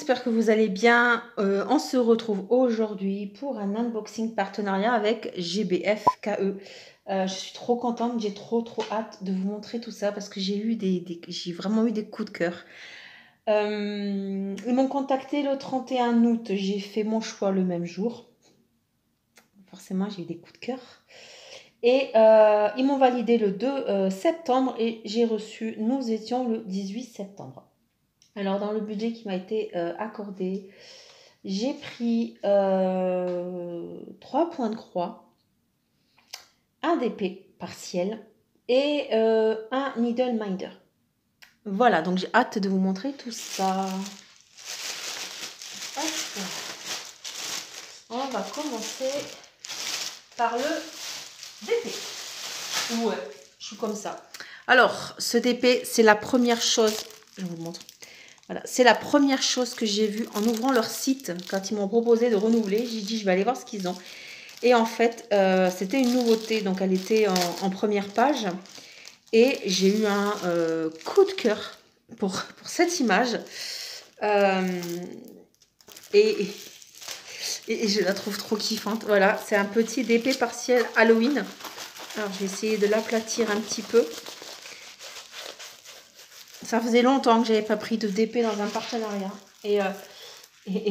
j'espère que vous allez bien. On se retrouve aujourd'hui pour un unboxing partenariat avec GBF KE. Je suis trop contente, j'ai trop hâte de vous montrer tout ça parce que j'ai vraiment eu des coups de cœur. Ils m'ont contacté le 31 août, j'ai fait mon choix le même jour. Forcément, j'ai eu des coups de cœur. Et ils m'ont validé le 2 septembre et j'ai reçu, nous étions le 18 septembre. Alors, dans le budget qui m'a été accordé, j'ai pris 3 points de croix, un DP partiel et un needle minder. Voilà, donc j'ai hâte de vous montrer tout ça. Hop. On va commencer par le DP. Ouais, je suis comme ça. Alors, ce DP, c'est la première chose, je vous montre. Voilà, c'est la première chose que j'ai vue en ouvrant leur site quand ils m'ont proposé de renouveler. J'ai dit, je vais aller voir ce qu'ils ont. Et en fait, c'était une nouveauté. Donc, elle était en première page. Et j'ai eu un coup de cœur pour cette image. Et je la trouve trop kiffante. Voilà, c'est un petit DP partiel Halloween. Alors, je vais essayer de l'aplatir un petit peu. Ça faisait longtemps que j'avais pas pris de DP dans un partenariat. Et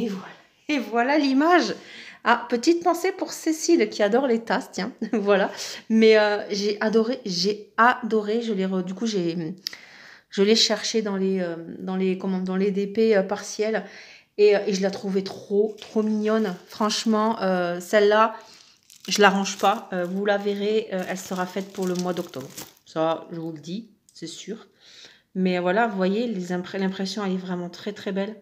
voilà. Et voilà l'image. Ah, petite pensée pour Cécile qui adore les tasses, tiens. Voilà. Mais j'ai adoré. Du coup, je l'ai cherché dans les DP partiels. Et je la trouvais trop mignonne. Franchement, celle-là, je la range pas. Vous la verrez, elle sera faite pour le mois d'octobre. Ça, je vous le dis, c'est sûr. Mais voilà, vous voyez, l'impression, elle est vraiment très belle.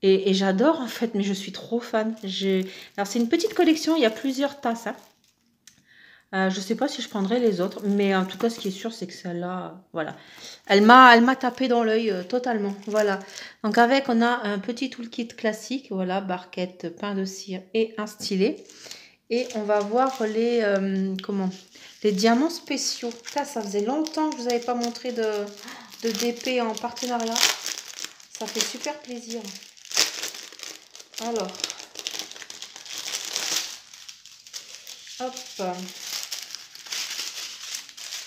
Et j'adore en fait, mais je suis trop fan. Alors c'est une petite collection, il y a plusieurs tasses. Hein. Je ne sais pas si je prendrai les autres, mais en tout cas, ce qui est sûr, c'est que celle-là, voilà. Elle m'a tapé dans l'œil totalement. Voilà. Donc avec, on a un petit toolkit classique, voilà, barquette, pain de cire et un stylet. Et on va voir les diamants spéciaux. Ça faisait longtemps que je vous avais pas montré de DP en partenariat. Ça fait super plaisir. Alors, hop,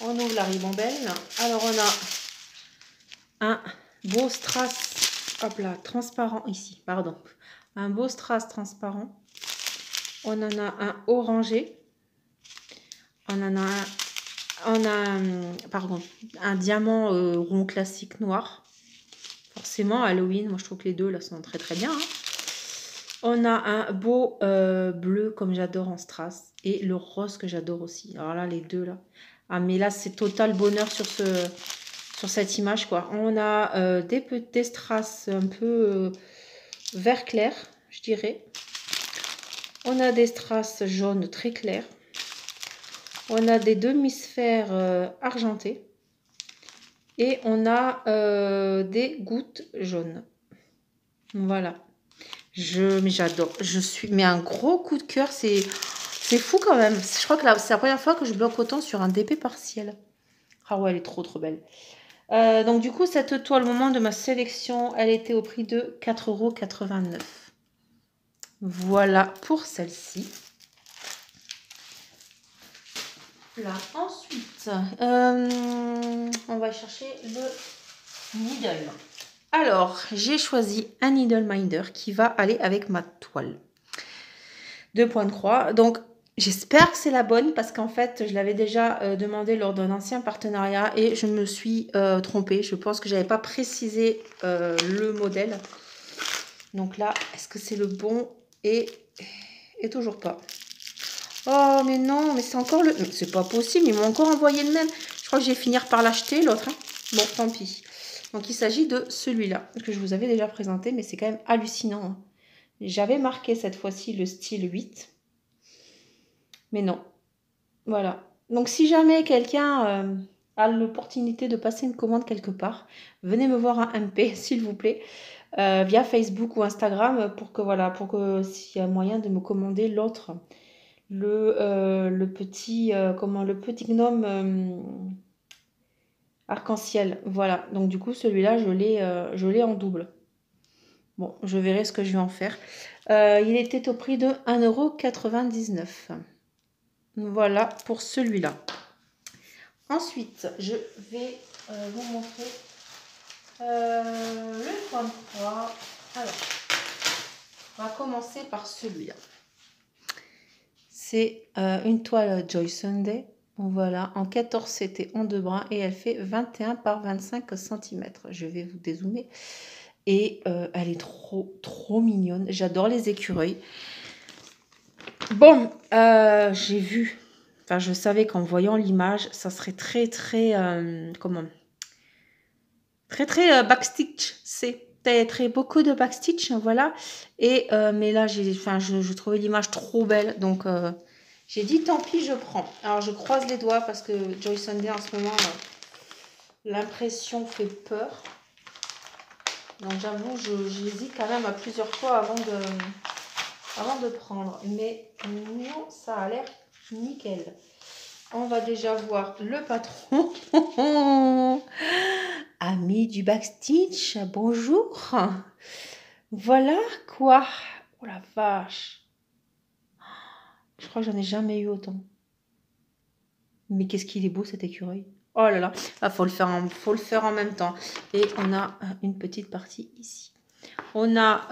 on ouvre la ribambelle. Alors, on a un beau strass, hop là, transparent ici, pardon. Un beau strass transparent. On en a un orangé. On a un diamant rond classique noir. Forcément, Halloween, moi je trouve que les deux là sont très bien. Hein. On a un beau bleu comme j'adore en strass et le rose que j'adore aussi. Alors là, les deux là. Ah mais là, c'est total bonheur sur cette image quoi. On a des strass un peu vert clair, je dirais. On a des strass jaunes très clairs. On a des demi-sphères argentées. Et on a des gouttes jaunes. Voilà. Mais j'adore. Mais un gros coup de cœur. C'est fou quand même. Je crois que c'est la première fois que je bloque autant sur un DP partiel. Ah ouais, elle est trop belle. Donc du coup, cette toile, au moment de ma sélection, elle était au prix de 4,89 €. Voilà pour celle-ci. Là, ensuite, on va chercher le needle. Alors, j'ai choisi un needle minder qui va aller avec ma toile. 2 points de croix. Donc, j'espère que c'est la bonne parce qu'en fait, je l'avais déjà demandé lors d'un ancien partenariat et je me suis trompée. Je pense que je n'avais pas précisé le modèle. Donc là, est-ce que c'est le bon? Et toujours pas. Oh, mais non, mais c'est encore le... C'est pas possible, ils m'ont encore envoyé le même. Je crois que je vais finir par l'acheter, l'autre. Hein. Bon, tant pis. Donc, il s'agit de celui-là, que je vous avais déjà présenté, mais c'est quand même hallucinant. Hein. J'avais marqué cette fois-ci le style 8. Mais non. Voilà. Donc, si jamais quelqu'un a l'opportunité de passer une commande quelque part, venez me voir un MP, s'il vous plaît, via Facebook ou Instagram, pour que s'il y a moyen de me commander l'autre. Le petit gnome arc-en-ciel. Voilà. Donc, du coup, celui-là, je l'ai en double. Bon, je verrai ce que je vais en faire. Il était au prix de 1,99 €. Voilà pour celui-là. Ensuite, je vais vous montrer le 33. Alors, on va commencer par celui-là. C'est une toile Joy Sunday. Voilà, en 14 c'était en 2 brins et elle fait 21 par 25 cm. Je vais vous dézoomer. Et elle est trop mignonne. J'adore les écureuils. Bon, j'ai vu, enfin je savais qu'en voyant l'image, ça serait très backstitch. C'est très beaucoup de backstitch, voilà. Et mais là, je trouvais l'image trop belle, donc j'ai dit tant pis, je prends. Alors je croise les doigts parce que Joy Sunday en ce moment, l'impression fait peur. Donc j'avoue, j'hésite quand même à plusieurs fois avant de prendre. Mais non, ça a l'air nickel. On va déjà voir le patron. Ami du backstitch, bonjour. Voilà quoi. Oh la vache. Je crois que j'en ai jamais eu autant. Mais qu'est-ce qu'il est beau cet écureuil. Oh là là, ah, faut le faire en même temps. Et on a une petite partie ici. On a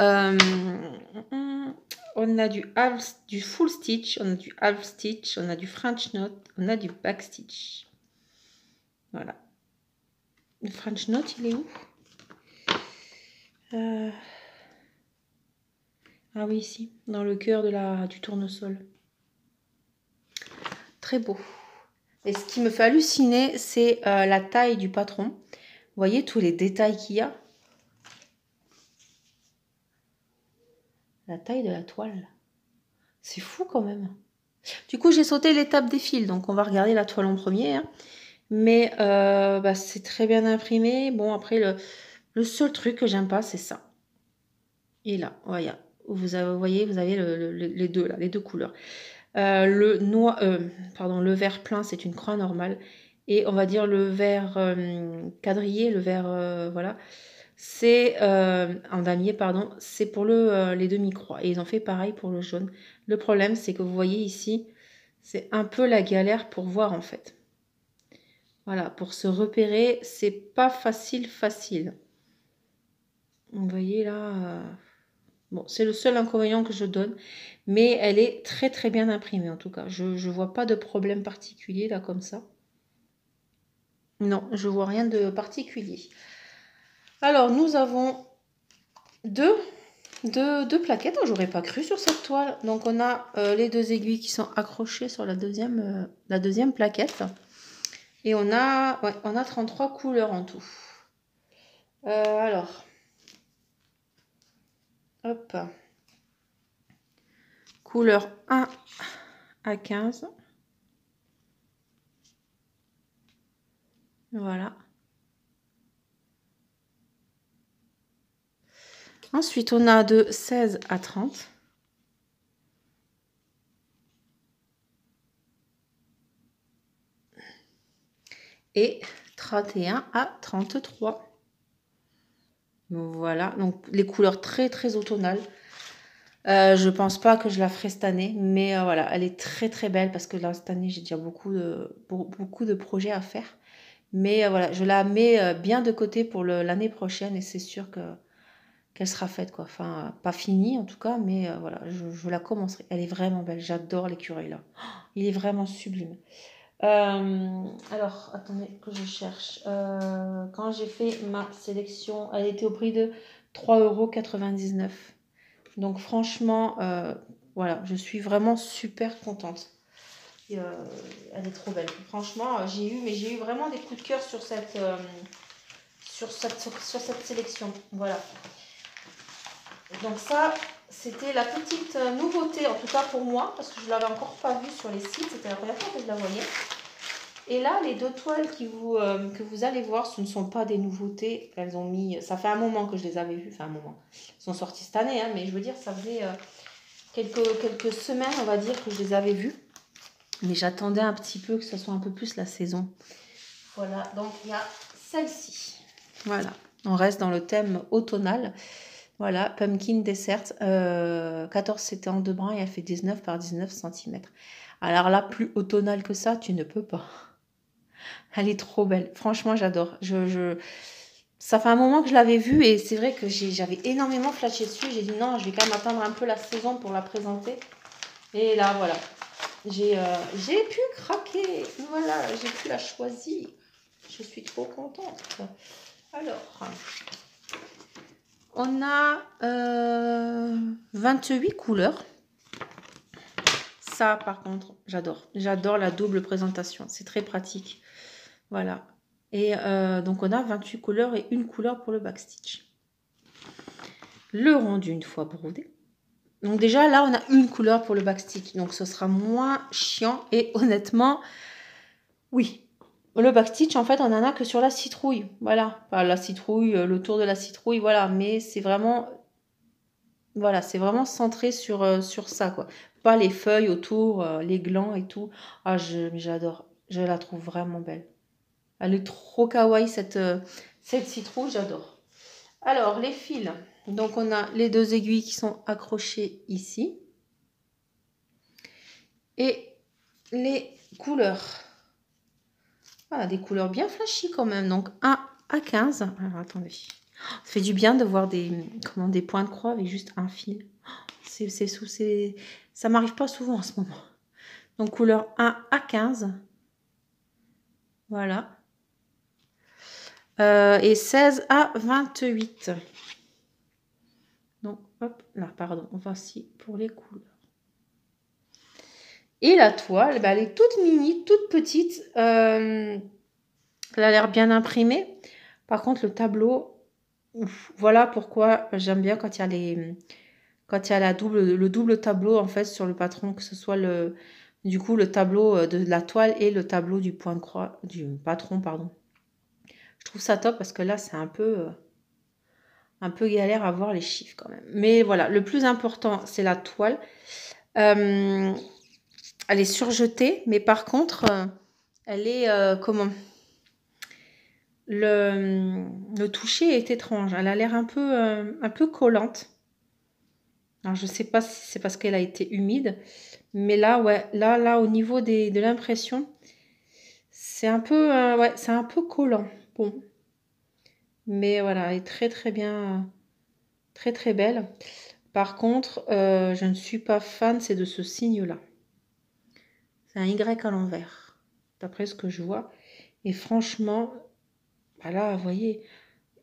du full stitch, on a du half stitch, on a du French knot, on a du back stitch. Voilà. Le French knot, il est où? Ah oui, ici, dans le cœur du tournesol. Très beau. Et ce qui me fait halluciner, c'est la taille du patron. Vous voyez tous les détails qu'il y a? La taille de la toile. C'est fou quand même. Du coup, j'ai sauté l'étape des fils, donc on va regarder la toile en premier. Hein. Mais c'est très bien imprimé. Bon, après, le seul truc que j'aime pas, c'est ça. Et là, voilà. Vous voyez, vous avez les deux, là, les deux couleurs. Le vert plein, c'est une croix normale. Et on va dire le vert quadrillé, le vert, voilà. C'est en damier, pardon, c'est pour les demi-croix. Et ils ont fait pareil pour le jaune. Le problème, c'est que vous voyez ici, c'est un peu la galère pour voir en fait. Voilà, pour se repérer, c'est pas facile. Vous voyez là, bon, c'est le seul inconvénient que je donne, mais elle est très bien imprimée en tout cas. Je vois pas de problème particulier là comme ça. Non, je vois rien de particulier. Alors, nous avons deux plaquettes. Oh, j'aurais pas cru sur cette toile. Donc, on a les deux aiguilles qui sont accrochées sur la deuxième plaquette. Et on a 33 couleurs en tout. Alors, hop. Couleur 1 à 15. Voilà. Ensuite, on a de 16 à 30. Et 31 à 33. Voilà, donc les couleurs très automnales. Je pense pas que je la ferai cette année, mais voilà, elle est très belle parce que là, cette année, j'ai déjà beaucoup de projets à faire. Mais voilà, je la mets bien de côté pour l'année prochaine et c'est sûr qu'elle sera faite, quoi. Enfin, pas finie en tout cas, mais voilà, je la commencerai. Elle est vraiment belle, j'adore l'écureuil là. Oh, il est vraiment sublime. Alors, attendez que je cherche. Quand j'ai fait ma sélection, elle était au prix de 3,99 €. Donc franchement, voilà, je suis vraiment super contente. Et, elle est trop belle. Franchement, j'ai eu vraiment des coups de cœur sur cette sélection. Voilà. Donc ça, c'était la petite nouveauté, en tout cas pour moi, parce que je ne l'avais encore pas vue sur les sites. C'était la première fois que je la voyais. Et là, les deux toiles que vous allez voir, ce ne sont pas des nouveautés. Elles ont mis... Ça fait un moment que je les avais vues. Enfin, un moment. Elles sont sorties cette année, hein, mais je veux dire, ça faisait quelques semaines, on va dire, que je les avais vues. Mais j'attendais un petit peu que ce soit un peu plus la saison. Voilà, donc il y a celle-ci. Voilà, on reste dans le thème automnal. Voilà, Pumpkin Dessert. 14, c'était en 2 brins et elle fait 19 par 19 cm. Alors là, plus automnale que ça, tu ne peux pas. Elle est trop belle. Franchement, j'adore. Ça fait un moment que je l'avais vue et c'est vrai que j'avais énormément flashé dessus. J'ai dit non, je vais quand même attendre un peu la saison pour la présenter. Et là, voilà. J'ai pu craquer. Voilà, j'ai pu la choisir. Je suis trop contente. Alors, on a 28 couleurs. Ça, par contre, j'adore. J'adore la double présentation. C'est très pratique. Voilà. Et donc, on a 28 couleurs et une couleur pour le backstitch. Le rendu une fois brodé. Donc déjà, là, on a une couleur pour le backstitch. Donc, ce sera moins chiant. Et honnêtement, oui. Le backstitch, en fait, on en a que sur la citrouille. Voilà. Enfin, la citrouille, le tour de la citrouille, voilà. Mais c'est vraiment... Voilà, c'est vraiment centré sur ça, quoi. Pas les feuilles autour, les glands et tout. Ah, j'adore. Je la trouve vraiment belle. Elle est trop kawaii, cette citrouille, j'adore. Alors, les fils. Donc, on a les 2 aiguilles qui sont accrochées ici. Et les couleurs. Voilà, des couleurs bien flashy quand même. Donc, 1 à 15. Alors, attendez. Ça fait du bien de voir des points de croix avec juste un fil. Ça m'arrive pas souvent en ce moment. Donc, couleur 1 à 15. Voilà. Et 16 à 28. Donc, hop, là, pardon. Voici pour les couleurs. Et la toile, bah, elle est toute mini, toute petite. Elle a l'air bien imprimée. Par contre, le tableau, voilà pourquoi j'aime bien quand il y a le double tableau en fait sur le patron, que ce soit le tableau de la toile et le tableau du point de croix, du patron, pardon. Je trouve ça top parce que là, c'est un peu galère à voir les chiffres quand même. Mais voilà, le plus important, c'est la toile. Elle est surjetée, mais par contre, elle est, le toucher est étrange. Elle a l'air un peu collante. Alors, je sais pas si c'est parce qu'elle a été humide, mais là, ouais, là, au niveau de l'impression, c'est un peu, ouais, c'est un peu collant. Bon, mais voilà, elle est très très bien, très très belle. Par contre, je ne suis pas fan, c'est de ce signe-là. C'est un Y à l'envers, d'après ce que je vois. Et franchement, bah là, vous voyez,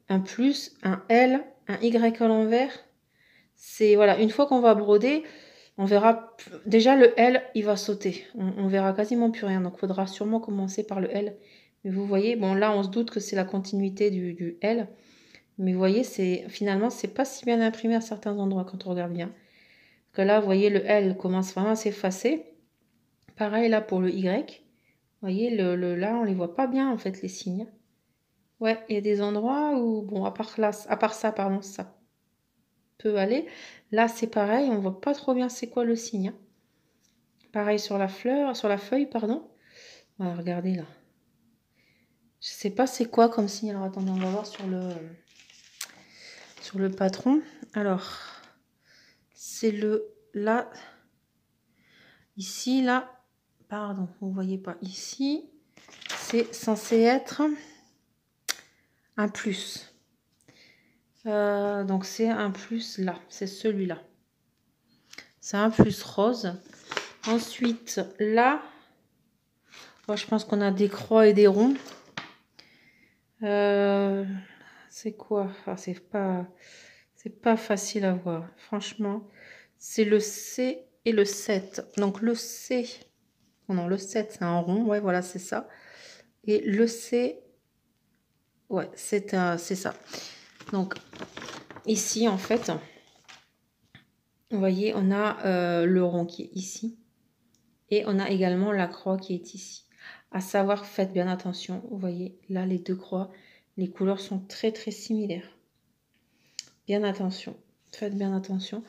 un plus, un L, un Y à l'envers. C'est, voilà, une fois qu'on va broder, on verra, déjà le L, il va sauter. On verra quasiment plus rien. Donc, il faudra sûrement commencer par le L. Mais vous voyez, bon, là, on se doute que c'est la continuité du L. Mais vous voyez, finalement, c'est pas si bien imprimé à certains endroits quand on regarde bien. Parce que là, vous voyez, le L commence vraiment à s'effacer. Pareil là pour le Y. Vous voyez, là, on les voit pas bien, en fait, les signes. Ouais, il y a des endroits où, bon, à part ça, pardon, ça peut aller. Là, c'est pareil, on voit pas trop bien c'est quoi le signe. Pareil sur la feuille, pardon. Ouais, regardez là. Je sais pas c'est quoi comme signe. Alors, attendez, on va voir sur le patron. Alors, c'est là. Ici, là. Pardon, vous voyez pas. Ici, c'est censé être un plus. Donc, c'est un plus là. C'est celui-là. C'est un plus rose. Ensuite, là, moi, je pense qu'on a des croix et des ronds. C'est quoi? Enfin, c'est pas facile à voir. Franchement, c'est le C et le 7. Donc, le C... Oh non, le 7, c'est un rond. Ouais, voilà, c'est ça. Et le C... Ouais, c'est ça. Donc, ici, en fait, vous voyez, on a le rond qui est ici. Et on a également la croix qui est ici. À savoir, faites bien attention. Vous voyez, là, les deux croix, les couleurs sont très, très similaires. Bien attention. Faites bien attention.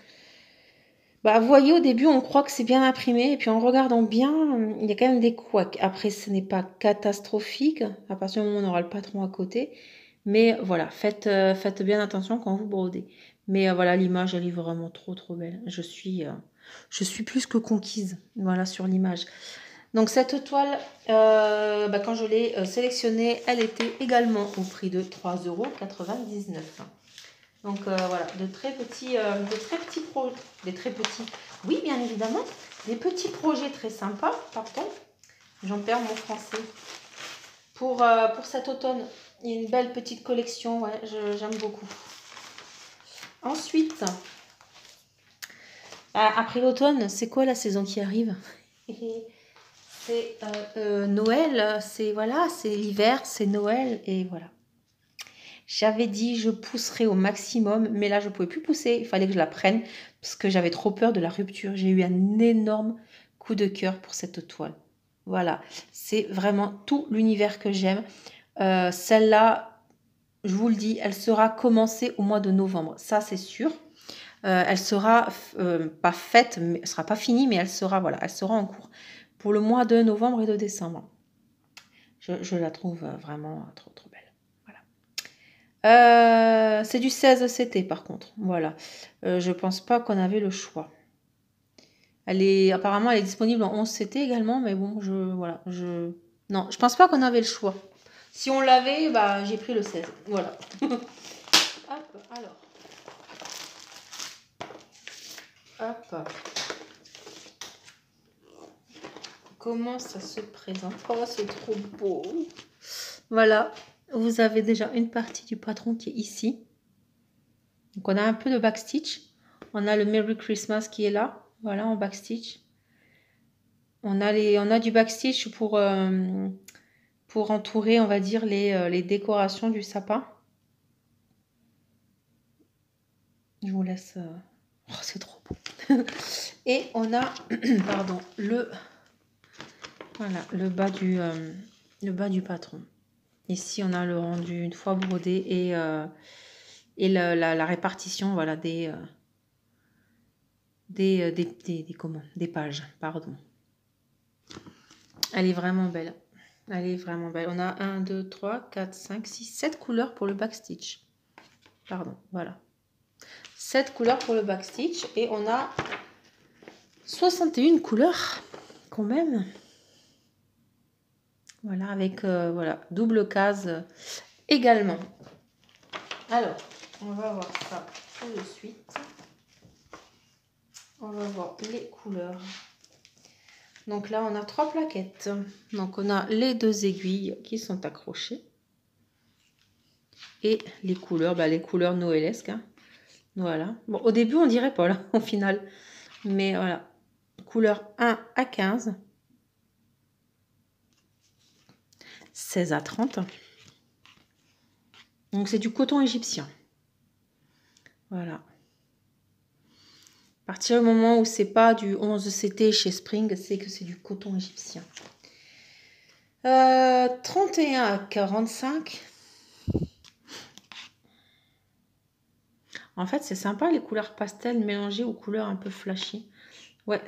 Bah, vous voyez, au début, on croit que c'est bien imprimé. Et puis, en regardant bien, il y a quand même des couacs. Après, ce n'est pas catastrophique. À partir du moment où on aura le patron à côté. Mais voilà, faites bien attention quand vous brodez. Mais voilà, l'image, elle est vraiment trop belle. Je suis plus que conquise, voilà, sur l'image. Donc cette toile, quand je l'ai sélectionnée, elle était également au prix de 3,99 €. Donc voilà, de très petits projets, des très petits, oui bien évidemment, des petits projets très sympas, pardon, j'en perds mon français, pour cet automne. Il y a une belle petite collection, ouais, j'aime beaucoup. Ensuite, après l'automne, c'est quoi la saison qui arrive? C'est Noël, c'est voilà, c'est l'hiver, c'est Noël, et voilà. J'avais dit je pousserai au maximum, mais là je ne pouvais plus pousser, il fallait que je la prenne parce que j'avais trop peur de la rupture. J'ai eu un énorme coup de cœur pour cette toile. Voilà, c'est vraiment tout l'univers que j'aime. Celle-là, je vous le dis, elle sera commencée au mois de novembre, ça c'est sûr. Elle sera pas faite, mais elle sera pas finie, mais elle sera voilà, elle sera en cours pour le mois de novembre et de décembre. Je la trouve vraiment trop belle. C'est du 16 CT par contre, voilà. Je pense pas qu'on avait le choix. Apparemment, elle est disponible en 11 CT également, mais bon, non, je pense pas qu'on avait le choix. Si on l'avait, bah, j'ai pris le 16, voilà. Hop, alors. Hop. Comment ça se présente? Oh, c'est trop beau. Voilà, vous avez déjà une partie du patron qui est ici. Donc, on a un peu de backstitch. On a le Merry Christmas qui est là, voilà, en backstitch. On a du backstitch pour entourer, on va dire, les décorations du sapin. Je vous laisse... Oh, c'est trop beau. Et on a, pardon, le bas du patron. Ici, on a le rendu une fois brodé et la répartition, voilà, des pages, pardon. Elle est vraiment belle. Elle est vraiment belle. On a 1, 2, 3, 4, 5, 6, 7 couleurs pour le backstitch. Pardon, voilà. 7 couleurs pour le backstitch. Et on a 61 couleurs quand même. Voilà, avec voilà, double case également. Alors, on va voir ça tout de suite. On va voir les couleurs. Donc là, on a 3 plaquettes. Donc on a les 2 aiguilles qui sont accrochées. Et les couleurs noëlesques. Hein. Voilà. Bon, au début, on dirait pas, là, au final. Mais voilà. Couleur 1 à 15. 16 à 30. Donc, c'est du coton égyptien. Voilà. À partir du moment où c'est pas du 11 CT chez Spring, c'est que c'est du coton égyptien. 31 à 45. En fait, c'est sympa les couleurs pastel mélangées aux couleurs un peu flashy. Ouais,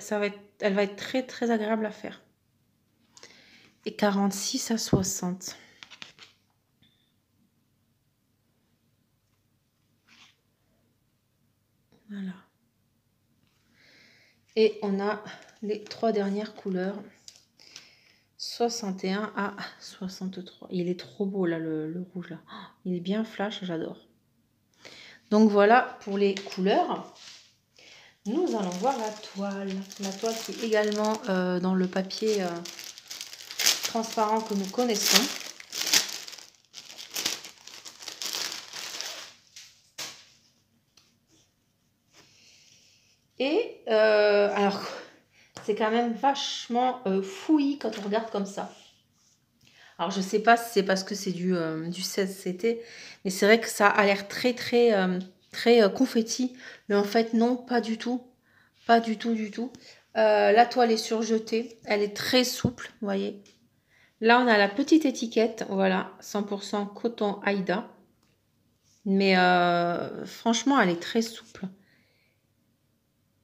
elle va être très très agréable à faire. Et 46 à 60. Voilà. Et on a les 3 dernières couleurs. 61 à 63. Il est trop beau là, le rouge là. Il est bien flash, j'adore. Donc voilà pour les couleurs. Nous allons voir la toile. La toile qui est également dans le papier transparent que nous connaissons. Et alors, c'est quand même vachement fouillis quand on regarde comme ça. Alors, je sais pas si c'est parce que c'est du 16 CT, mais c'est vrai que ça a l'air très confetti. Mais en fait, non, pas du tout. Pas du tout, du tout. La toile est surjetée. Elle est très souple, vous voyez. Là, on a la petite étiquette. Voilà, 100% coton Aïda. Mais franchement, elle est très souple.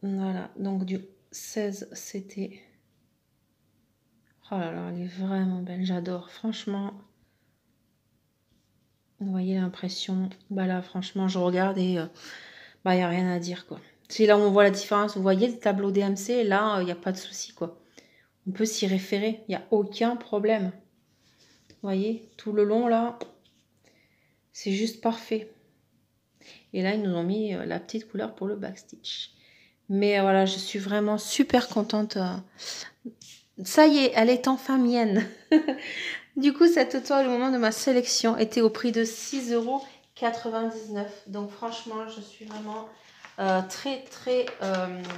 Voilà, donc du 16 CT. Oh là là, elle est vraiment belle, j'adore. Franchement, vous voyez l'impression. Bah là, franchement, je regarde et bah, il n'y a rien à dire, quoi. C'est là où on voit la différence. Vous voyez le tableau DMC, là, il n'y a pas de souci, quoi. On peut s'y référer, il n'y a aucun problème. Vous voyez, tout le long, là, c'est juste parfait. Et là, ils nous ont mis la petite couleur pour le backstitch. Mais voilà, je suis vraiment super contente. Ça y est, elle est enfin mienne. Du coup, cette toile, au moment de ma sélection, était au prix de 6,99 €. Donc franchement, je suis vraiment très très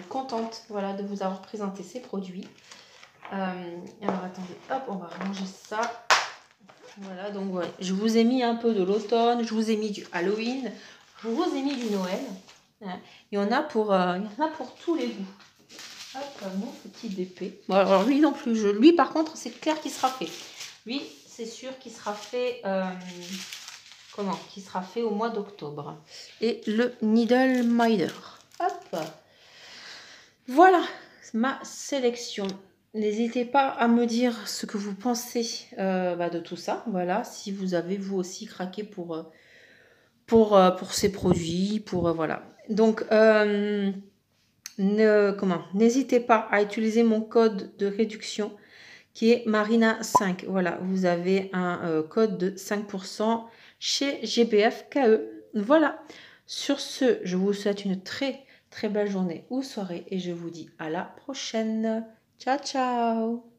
contente, voilà, de vous avoir présenté ces produits. Alors attendez, hop, on va ranger ça. Voilà, donc ouais, je vous ai mis un peu de l'automne, je vous ai mis du Halloween, je vous ai mis du Noël. Hein. Il y en a pour tous les goûts. Hop, mon petit DP. Bon, alors lui non plus, lui par contre, c'est clair qu'il sera fait. Lui, c'est sûr qu'il sera fait, qui sera fait au mois d'octobre. Et le Needle Minder. Hop. Voilà ma sélection. N'hésitez pas à me dire ce que vous pensez de tout ça. Voilà, si vous avez vous aussi craqué pour ces produits, voilà. Donc, n'hésitez pas à utiliser mon code de réduction qui est Marina5. Voilà, vous avez un code de 5% chez GBF KE. Voilà. Sur ce, je vous souhaite une très très belle journée ou soirée et je vous dis à la prochaine. Ciao, ciao!